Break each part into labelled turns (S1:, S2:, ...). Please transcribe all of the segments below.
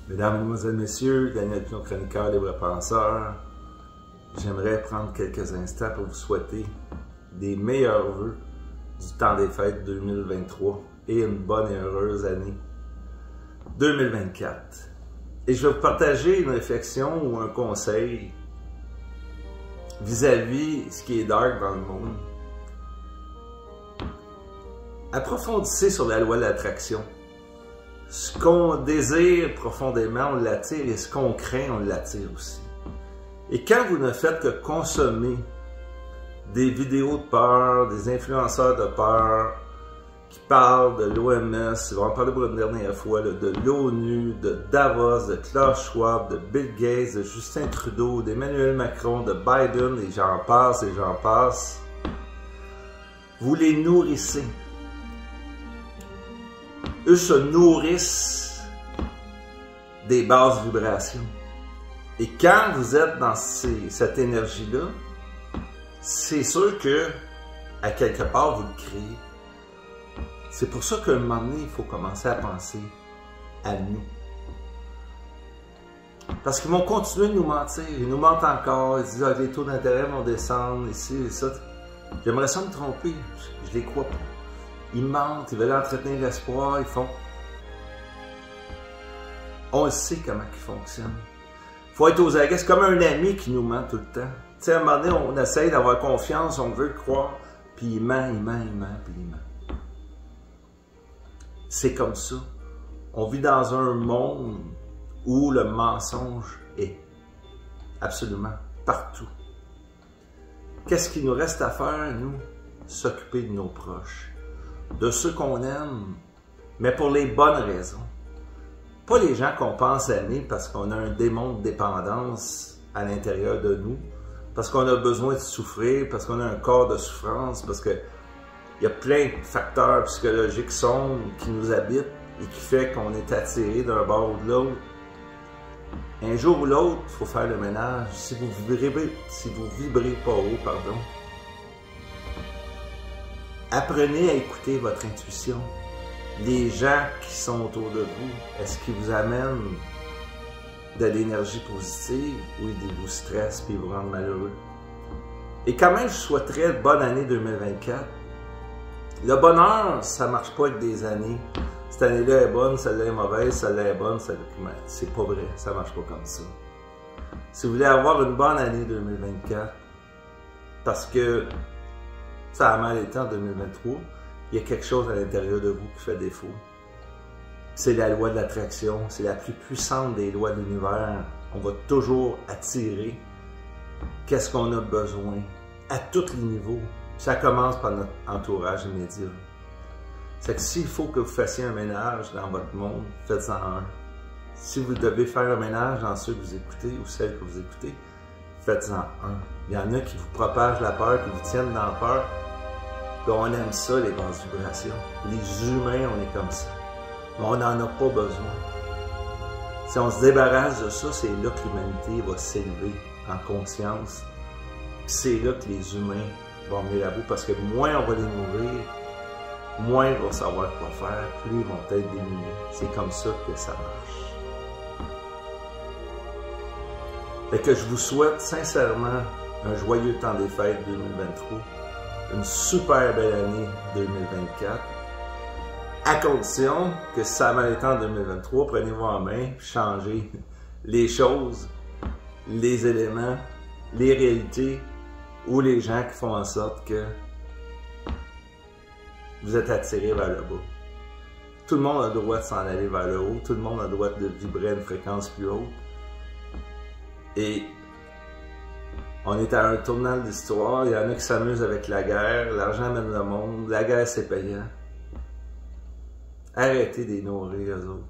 S1: Mesdames, Mesdemoiselles, Messieurs, Daniel Pilon, chroniqueur, libre penseur, j'aimerais prendre quelques instants pour vous souhaiter des meilleurs vœux du temps des fêtes 2023 et une bonne et heureuse année 2024. Et je vais vous partager une réflexion ou un conseil vis-à-vis ce qui est dark dans le monde. Approfondissez sur la loi de l'attraction. Ce qu'on désire profondément, on l'attire, et ce qu'on craint, on l'attire aussi. Et quand vous ne faites que consommer des vidéos de peur, des influenceurs de peur qui parlent de l'OMS, on va en parler pour une dernière fois, là, de l'ONU, de Davos, de Klaus Schwab, de Bill Gates, de Justin Trudeau, d'Emmanuel Macron, de Biden, et j'en passe, vous les nourrissez. Eux se nourrissent des basses vibrations. Et quand vous êtes dans cette énergie-là, c'est sûr que, à quelque part, vous le créez. C'est pour ça qu'à un moment donné, il faut commencer à penser à nous. Parce qu'ils vont continuer de nous mentir. Ils nous mentent encore. Ils disent, ah, les taux d'intérêt vont descendre, ici et ça. J'aimerais ça me tromper. Je les crois pas. Ils mentent, ils veulent entretenir l'espoir, ils font... On sait comment ils fonctionnent. Il faut être aux aguets. C'est comme un ami qui nous ment tout le temps. Tu sais, à un moment donné, on essaye d'avoir confiance, on veut le croire, puis il ment, puis il ment. C'est comme ça. On vit dans un monde où le mensonge est absolument partout. Qu'est-ce qu'il nous reste à faire, nous? S'occuper de nos proches. De ceux qu'on aime, mais pour les bonnes raisons. Pas les gens qu'on pense aimer parce qu'on a un démon de dépendance à l'intérieur de nous, parce qu'on a besoin de souffrir, parce qu'on a un corps de souffrance, parce qu'il y a plein de facteurs psychologiques sombres qui nous habitent et qui fait qu'on est attiré d'un bord ou de l'autre. Un jour ou l'autre, il faut faire le ménage. Si vous vibrez pas haut, pardon, apprenez à écouter votre intuition. Les gens qui sont autour de vous, est-ce qu'ils vous amènent de l'énergie positive ou ils vous stressent et vous rendent malheureux? Et quand même, je souhaiterais bonne année 2024. Le bonheur, ça ne marche pas avec des années. Cette année-là est bonne, celle-là est mauvaise, celle-là est bonne, celle-là... C'est pas vrai, ça ne marche pas comme ça. Si vous voulez avoir une bonne année 2024, parce que ça a mal été en 2023, il y a quelque chose à l'intérieur de vous qui fait défaut. C'est la loi de l'attraction, c'est la plus puissante des lois de l'univers. On va toujours attirer qu'est-ce qu'on a besoin, à tous les niveaux. Ça commence par notre entourage immédiat. C'est que s'il faut que vous fassiez un ménage dans votre monde, faites-en un. Si vous devez faire un ménage dans ceux que vous écoutez ou celles que vous écoutez, faites-en un. Il y en a qui vous propagent la peur, qui vous tiennent dans la peur. Puis on aime ça, les basses vibrations. Les humains, on est comme ça. Mais on n'en a pas besoin. Si on se débarrasse de ça, c'est là que l'humanité va s'élever en conscience. C'est là que les humains vont venir à bout, parce que moins on va les nourrir, moins ils vont savoir quoi faire, plus ils vont être démunis. C'est comme ça que ça marche. Fait que je vous souhaite sincèrement un joyeux temps des fêtes 2023. Une super belle année 2024, à condition que si ça a mal été en 2023, prenez-vous en main, changez les choses, les éléments, les réalités ou les gens qui font en sorte que vous êtes attiré vers le bas. Tout le monde a le droit de s'en aller vers le haut, tout le monde a le droit de vibrer à une fréquence plus haute. Et on est à un tournant de l'histoire, il y en a qui s'amusent avec la guerre, l'argent mène le monde, la guerre c'est payant. Arrêtez de les nourrir, eux autres.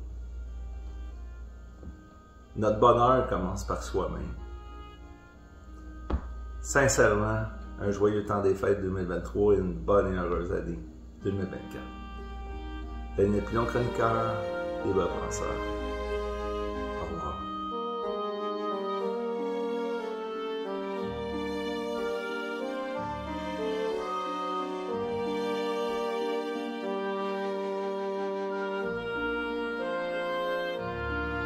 S1: Notre bonheur commence par soi-même. Sincèrement, un joyeux temps des fêtes 2023 et une bonne et heureuse année 2024. Daniel Pilon, chroniqueur, libre penseur.